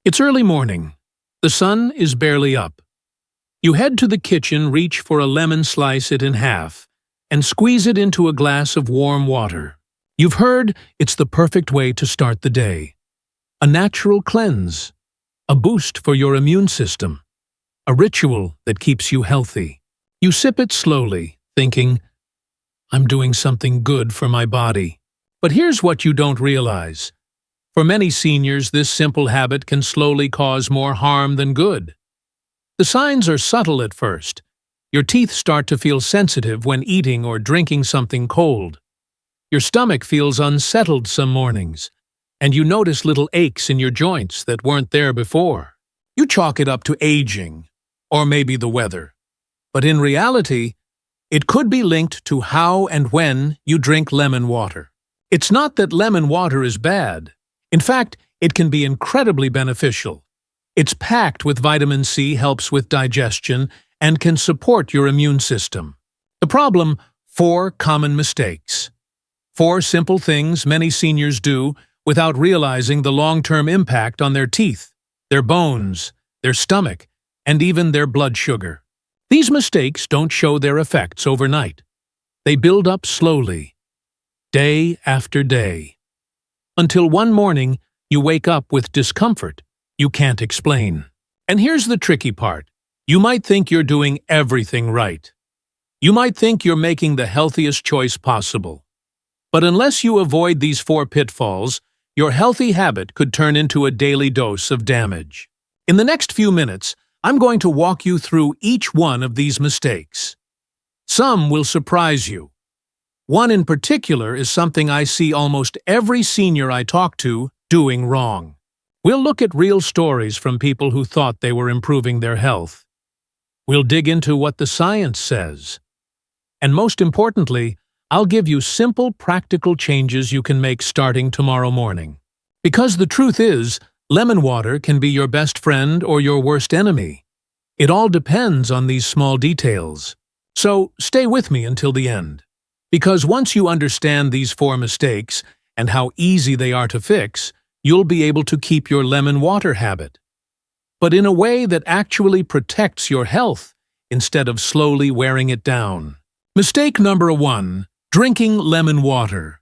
It's early morning. The sun is barely up. You head to the kitchen, reach for a lemon, slice it in half, and squeeze it into a glass of warm water. You've heard it's the perfect way to start the day. A natural cleanse, a boost for your immune system, a ritual that keeps you healthy. You sip it slowly, thinking, I'm doing something good for my body. But here's what you don't realize. For many seniors, this simple habit can slowly cause more harm than good. The signs are subtle at first. Your teeth start to feel sensitive when eating or drinking something cold. Your stomach feels unsettled some mornings, and you notice little aches in your joints that weren't there before. You chalk it up to aging, or maybe the weather. But in reality, it could be linked to how and when you drink lemon water. It's not that lemon water is bad. In fact, it can be incredibly beneficial. It's packed with vitamin C, helps with digestion, and can support your immune system. The problem: 4 common mistakes. 4 simple things many seniors do without realizing the long-term impact on their teeth, their bones, their stomach, and even their blood sugar. These mistakes don't show their effects overnight. They build up slowly, day after day, until one morning you wake up with discomfort you can't explain. And here's the tricky part. You might think you're doing everything right. You might think you're making the healthiest choice possible. But unless you avoid these 4 pitfalls, your healthy habit could turn into a daily dose of damage. In the next few minutes, I'm going to walk you through each one of these mistakes. Some will surprise you. One in particular is something I see almost every senior I talk to doing wrong. We'll look at real stories from people who thought they were improving their health. We'll dig into what the science says. And most importantly, I'll give you simple, practical changes you can make starting tomorrow morning. Because the truth is, lemon water can be your best friend or your worst enemy. It all depends on these small details. So stay with me until the end. Because once you understand these 4 mistakes and how easy they are to fix, you'll be able to keep your lemon water habit, but in a way that actually protects your health instead of slowly wearing it down. Mistake number 1: drinking lemon water.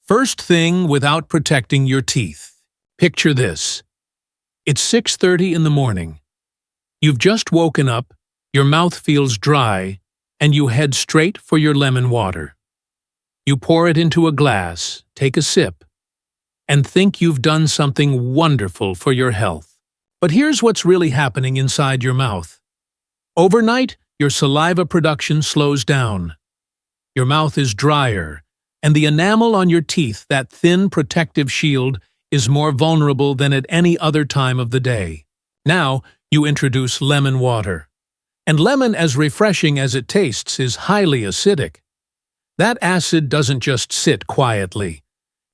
First thing, without protecting your teeth. Picture this. It's 6:30 in the morning. You've just woken up, your mouth feels dry, and you head straight for your lemon water. You pour it into a glass, take a sip, and think you've done something wonderful for your health. But here's what's really happening inside your mouth. Overnight, your saliva production slows down. Your mouth is drier, and the enamel on your teeth, that thin protective shield, is more vulnerable than at any other time of the day. Now, you introduce lemon water. And lemon, as refreshing as it tastes, is highly acidic. That acid doesn't just sit quietly.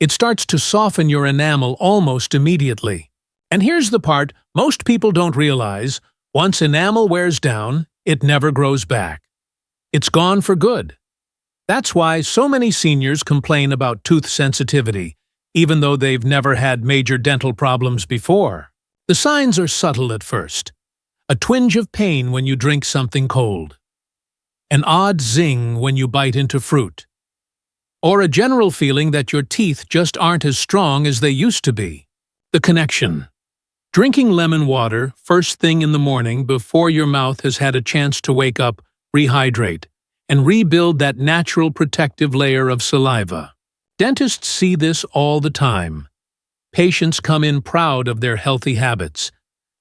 It starts to soften your enamel almost immediately. And here's the part most people don't realize: once enamel wears down, it never grows back. It's gone for good. That's why so many seniors complain about tooth sensitivity, even though they've never had major dental problems before. The signs are subtle at first. A twinge of pain when you drink something cold. An odd zing when you bite into fruit. Or a general feeling that your teeth just aren't as strong as they used to be. The connection. Drinking lemon water first thing in the morning before your mouth has had a chance to wake up, rehydrate, and rebuild that natural protective layer of saliva. Dentists see this all the time. Patients come in proud of their healthy habits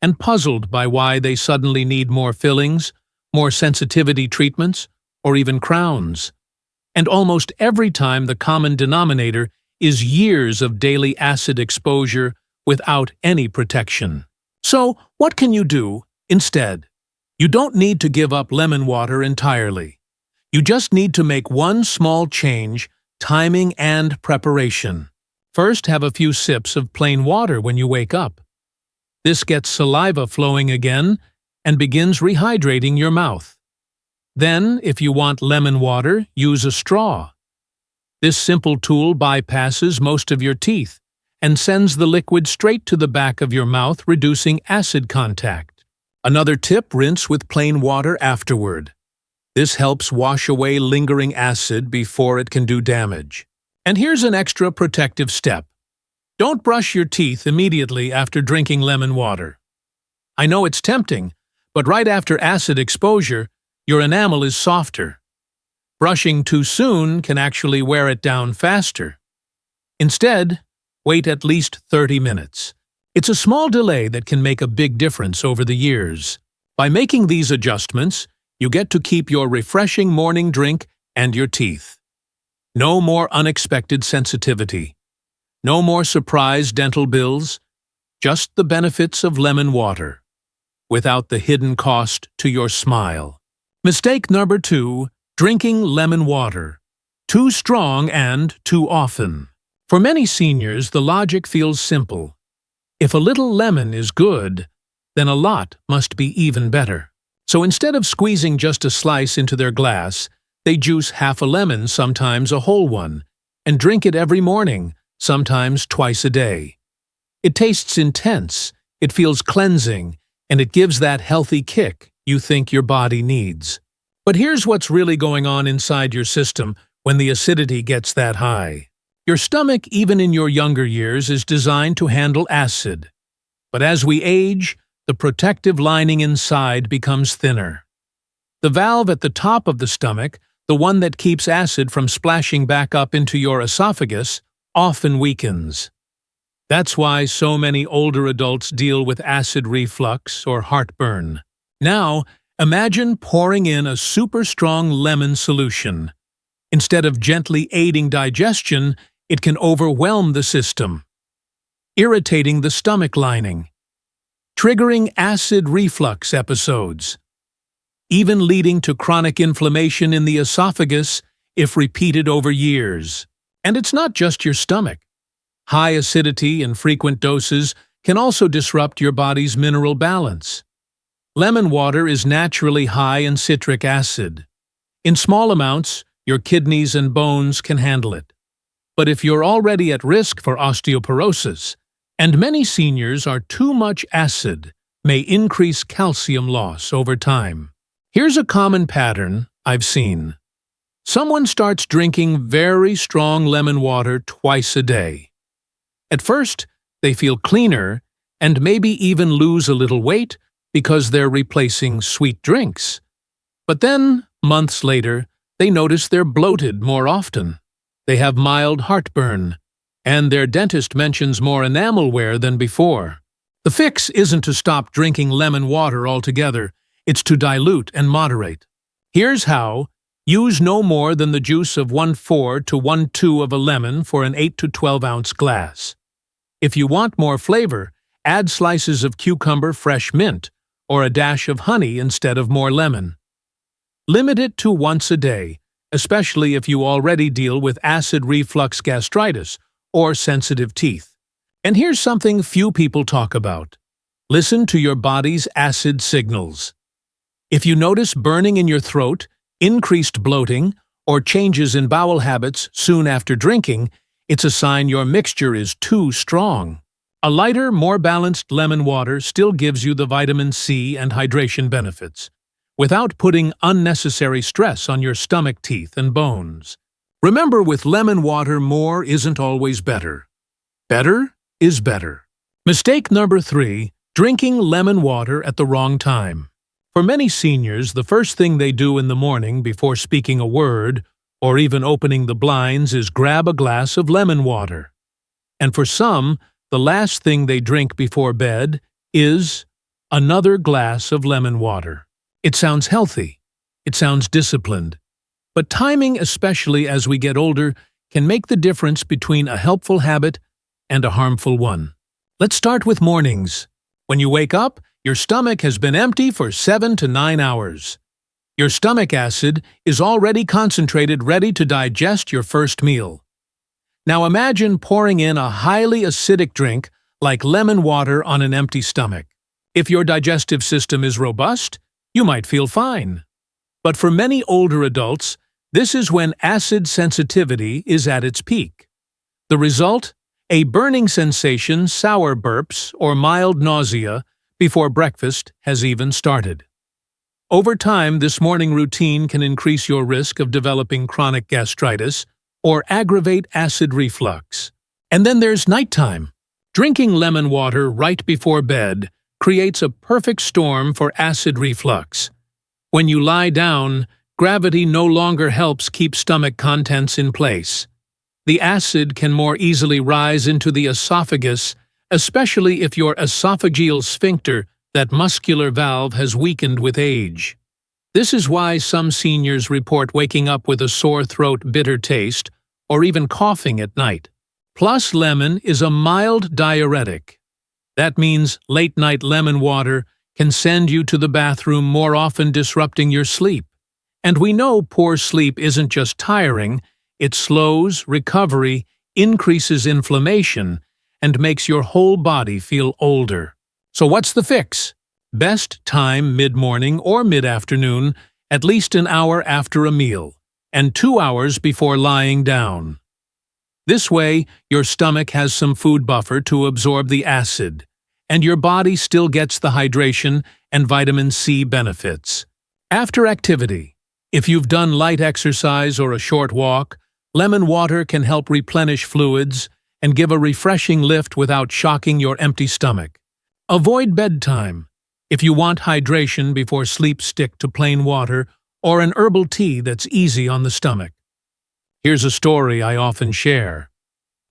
and puzzled by why they suddenly need more fillings, more sensitivity treatments, or even crowns. And almost every time the common denominator is years of daily acid exposure without any protection. So, what can you do instead? You don't need to give up lemon water entirely. You just need to make one small change: timing and preparation. First, have a few sips of plain water when you wake up. This gets saliva flowing again and begins rehydrating your mouth. Then, if you want lemon water, use a straw. This simple tool bypasses most of your teeth and sends the liquid straight to the back of your mouth, reducing acid contact. Another tip: rinse with plain water afterward. This helps wash away lingering acid before it can do damage. And here's an extra protective step. Don't brush your teeth immediately after drinking lemon water. I know it's tempting, but right after acid exposure, your enamel is softer. Brushing too soon can actually wear it down faster. Instead, wait at least 30 minutes. It's a small delay that can make a big difference over the years. By making these adjustments, you get to keep your refreshing morning drink and your teeth. No more unexpected sensitivity. No more surprise dental bills. Just the benefits of lemon water, without the hidden cost to your smile. Mistake number 2, drinking lemon water. Too strong and too often. For many seniors, the logic feels simple. If a little lemon is good, then a lot must be even better. So instead of squeezing just a slice into their glass, they juice half a lemon, sometimes a whole one, and drink it every morning, sometimes twice a day. It tastes intense, it feels cleansing, and it gives that healthy kick you think your body needs. But here's what's really going on inside your system when the acidity gets that high. Your stomach, even in your younger years, is designed to handle acid. But as we age, the protective lining inside becomes thinner. The valve at the top of the stomach, the one that keeps acid from splashing back up into your esophagus, often weakens. That's why so many older adults deal with acid reflux or heartburn. Now, imagine pouring in a super strong lemon solution. Instead of gently aiding digestion, it can overwhelm the system, irritating the stomach lining, triggering acid reflux episodes, even leading to chronic inflammation in the esophagus if repeated over years. And it's not just your stomach. High acidity in frequent doses can also disrupt your body's mineral balance. Lemon water is naturally high in citric acid. In small amounts, your kidneys and bones can handle it. But if you're already at risk for osteoporosis, and many seniors are too much acid, may increase calcium loss over time. Here's a common pattern I've seen. Someone starts drinking very strong lemon water twice a day. At first, they feel cleaner and maybe even lose a little weight because they're replacing sweet drinks. But then, months later, they notice they're bloated more often. They have mild heartburn, and their dentist mentions more enamel wear than before. The fix isn't to stop drinking lemon water altogether, it's to dilute and moderate. Here's how. Use no more than the juice of 1/4 to 1/2 of a lemon for an 8 to 12 ounce glass. If you want more flavor, add slices of cucumber fresh mint, or a dash of honey instead of more lemon. Limit it to once a day, especially if you already deal with acid reflux gastritis or sensitive teeth. And here's something few people talk about. Listen to your body's acid signals. If you notice burning in your throat, increased bloating, or changes in bowel habits soon after drinking, it's a sign your mixture is too strong. A lighter, more balanced lemon water still gives you the vitamin C and hydration benefits, without putting unnecessary stress on your stomach, teeth, and bones. Remember, with lemon water, more isn't always better. Better is better. Mistake number 3, drinking lemon water at the wrong time. For many seniors, the first thing they do in the morning before speaking a word or even opening the blinds is grab a glass of lemon water. And for some, the last thing they drink before bed is another glass of lemon water. It sounds healthy. It sounds disciplined. But timing, especially as we get older, can make the difference between a helpful habit and a harmful one. Let's start with mornings. When you wake up, your stomach has been empty for 7 to 9 hours. Your stomach acid is already concentrated, ready to digest your first meal. Now imagine pouring in a highly acidic drink like lemon water on an empty stomach. If your digestive system is robust, you might feel fine. But for many older adults, this is when acid sensitivity is at its peak. The result? a burning sensation, sour burps, or mild nausea before breakfast has even started. Over time, this morning routine can increase your risk of developing chronic gastritis or aggravate acid reflux. And then there's nighttime. Drinking lemon water right before bed creates a perfect storm for acid reflux. When you lie down, gravity no longer helps keep stomach contents in place. The acid can more easily rise into the esophagus, especially if your esophageal sphincter, that muscular valve, has weakened with age. This is why some seniors report waking up with a sore throat, bitter taste, or even coughing at night. Plus, lemon is a mild diuretic. That means late-night lemon water can send you to the bathroom more often, disrupting your sleep. And we know poor sleep isn't just tiring, it slows recovery, increases inflammation, and makes your whole body feel older. So what's the fix? Best time mid-morning or mid-afternoon, at least an hour after a meal, and 2 hours before lying down. This way, your stomach has some food buffer to absorb the acid, and your body still gets the hydration and vitamin C benefits. After activity, if you've done light exercise or a short walk, lemon water can help replenish fluids and give a refreshing lift without shocking your empty stomach. Avoid bedtime. If you want hydration before sleep, stick to plain water or an herbal tea that's easy on the stomach. Here's a story I often share.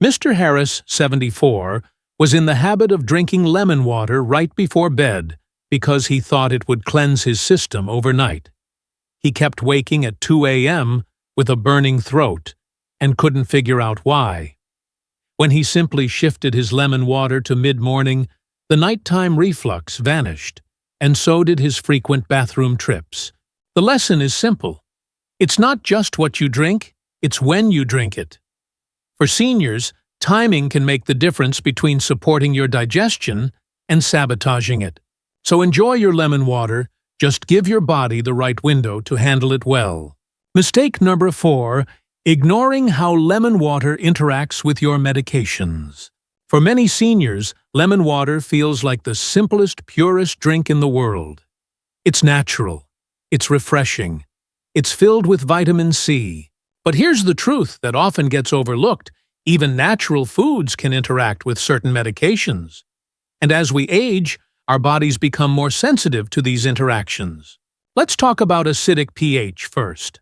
Mr. Harris, 74, was in the habit of drinking lemon water right before bed because he thought it would cleanse his system overnight. He kept waking at 2 a.m. with a burning throat and couldn't figure out why. When he simply shifted his lemon water to mid-morning, the nighttime reflux vanished, and so did his frequent bathroom trips. The lesson is simple. It's not just what you drink, it's when you drink it. For seniors, timing can make the difference between supporting your digestion and sabotaging it. So enjoy your lemon water, just give your body the right window to handle it well. Mistake number 4, ignoring how lemon water interacts with your medications. For many seniors, lemon water feels like the simplest, purest drink in the world. It's natural. It's refreshing. It's filled with vitamin C. But here's the truth that often gets overlooked. Even natural foods can interact with certain medications. And as we age, our bodies become more sensitive to these interactions. Let's talk about acidic pH first.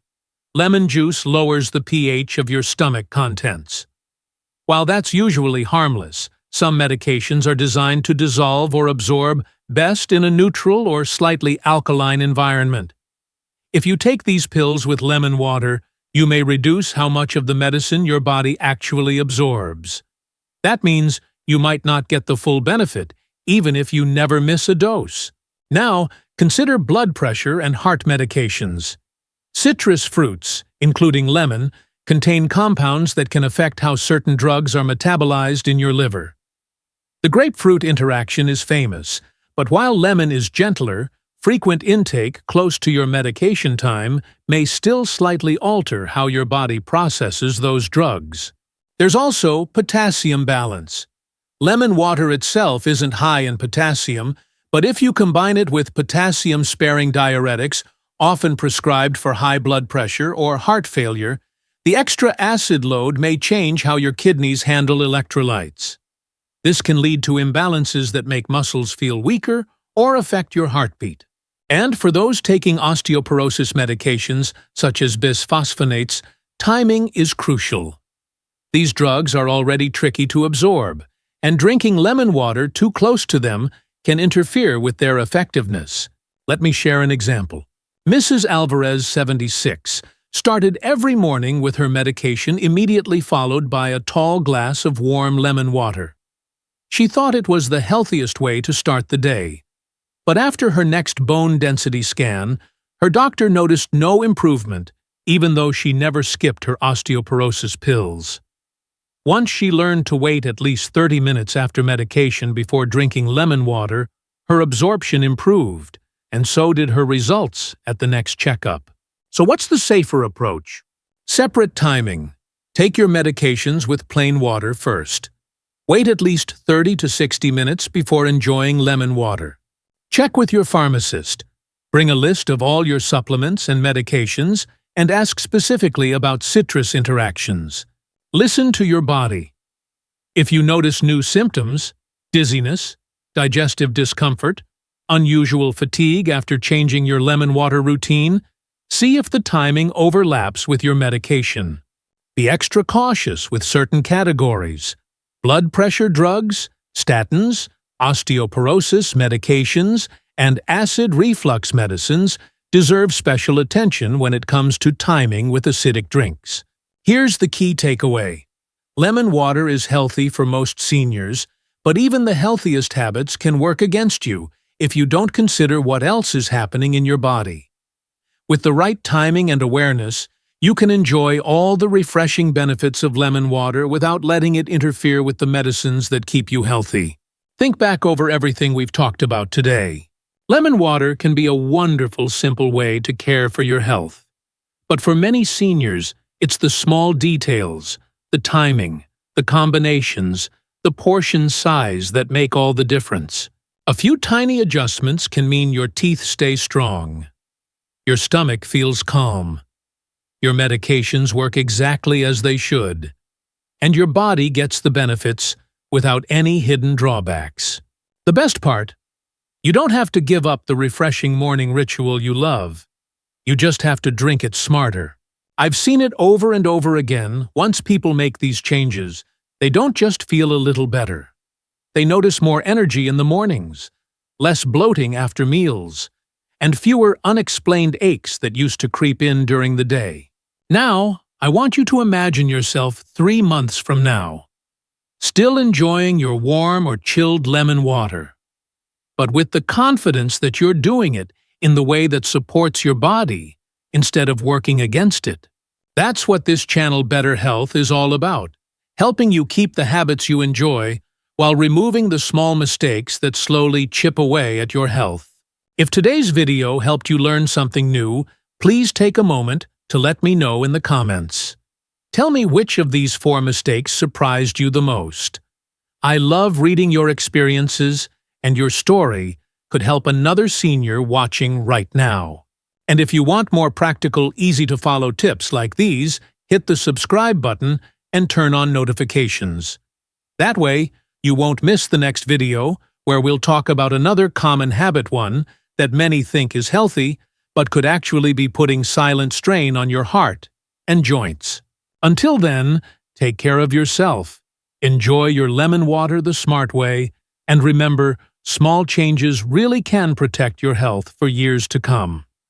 Lemon juice lowers the pH of your stomach contents. While that's usually harmless, some medications are designed to dissolve or absorb best in a neutral or slightly alkaline environment. If you take these pills with lemon water, you may reduce how much of the medicine your body actually absorbs. That means you might not get the full benefit, even if you never miss a dose. Now, consider blood pressure and heart medications. Citrus fruits, including lemon, contain compounds that can affect how certain drugs are metabolized in your liver. The grapefruit interaction is famous, but while lemon is gentler, frequent intake close to your medication time may still slightly alter how your body processes those drugs. There's also potassium balance. Lemon water itself isn't high in potassium, but if you combine it with potassium-sparing diuretics, often prescribed for high blood pressure or heart failure, the extra acid load may change how your kidneys handle electrolytes. This can lead to imbalances that make muscles feel weaker or affect your heartbeat. And for those taking osteoporosis medications, such as bisphosphonates, timing is crucial. These drugs are already tricky to absorb, and drinking lemon water too close to them can interfere with their effectiveness. Let me share an example. Mrs. Alvarez, 76, started every morning with her medication, immediately followed by a tall glass of warm lemon water. She thought it was the healthiest way to start the day. But after her next bone density scan, her doctor noticed no improvement, even though she never skipped her osteoporosis pills. Once she learned to wait at least 30 minutes after medication before drinking lemon water, her absorption improved, and so did her results at the next checkup. So what's the safer approach? Separate timing. Take your medications with plain water first. Wait at least 30 to 60 minutes before enjoying lemon water. Check with your pharmacist. Bring a list of all your supplements and medications and ask specifically about citrus interactions. Listen to your body. If you notice new symptoms, dizziness, digestive discomfort, unusual fatigue after changing your lemon water routine, see if the timing overlaps with your medication. Be extra cautious with certain categories. Blood pressure drugs, statins, osteoporosis medications, and acid reflux medicines deserve special attention when it comes to timing with acidic drinks. Here's the key takeaway. Lemon water is healthy for most seniors, but even the healthiest habits can work against you if you don't consider what else is happening in your body. With the right timing and awareness, you can enjoy all the refreshing benefits of lemon water without letting it interfere with the medicines that keep you healthy. Think back over everything we've talked about today. Lemon water can be a wonderful, simple way to care for your health. But for many seniors, it's the small details, the timing, the combinations, the portion size that make all the difference. A few tiny adjustments can mean your teeth stay strong. Your stomach feels calm. Your medications work exactly as they should. And your body gets the benefits without any hidden drawbacks. The best part? You don't have to give up the refreshing morning ritual you love. You just have to drink it smarter. I've seen it over and over again. Once people make these changes, they don't just feel a little better. They notice more energy in the mornings, less bloating after meals, and fewer unexplained aches that used to creep in during the day. Now, I want you to imagine yourself 3 months from now, still enjoying your warm or chilled lemon water, but with the confidence that you're doing it in the way that supports your body instead of working against it. That's what this channel Better Health is all about, helping you keep the habits you enjoy while removing the small mistakes that slowly chip away at your health. If today's video helped you learn something new, please take a moment to let me know in the comments. Tell me which of these 4 mistakes surprised you the most. I love reading your experiences, and your story could help another senior watching right now. And if you want more practical, easy-to-follow tips like these, hit the subscribe button and turn on notifications. That way, you won't miss the next video where we'll talk about another common habit, one that many think is healthy, but could actually be putting silent strain on your heart and joints. Until then, take care of yourself, enjoy your lemon water the smart way, and remember, small changes really can protect your health for years to come.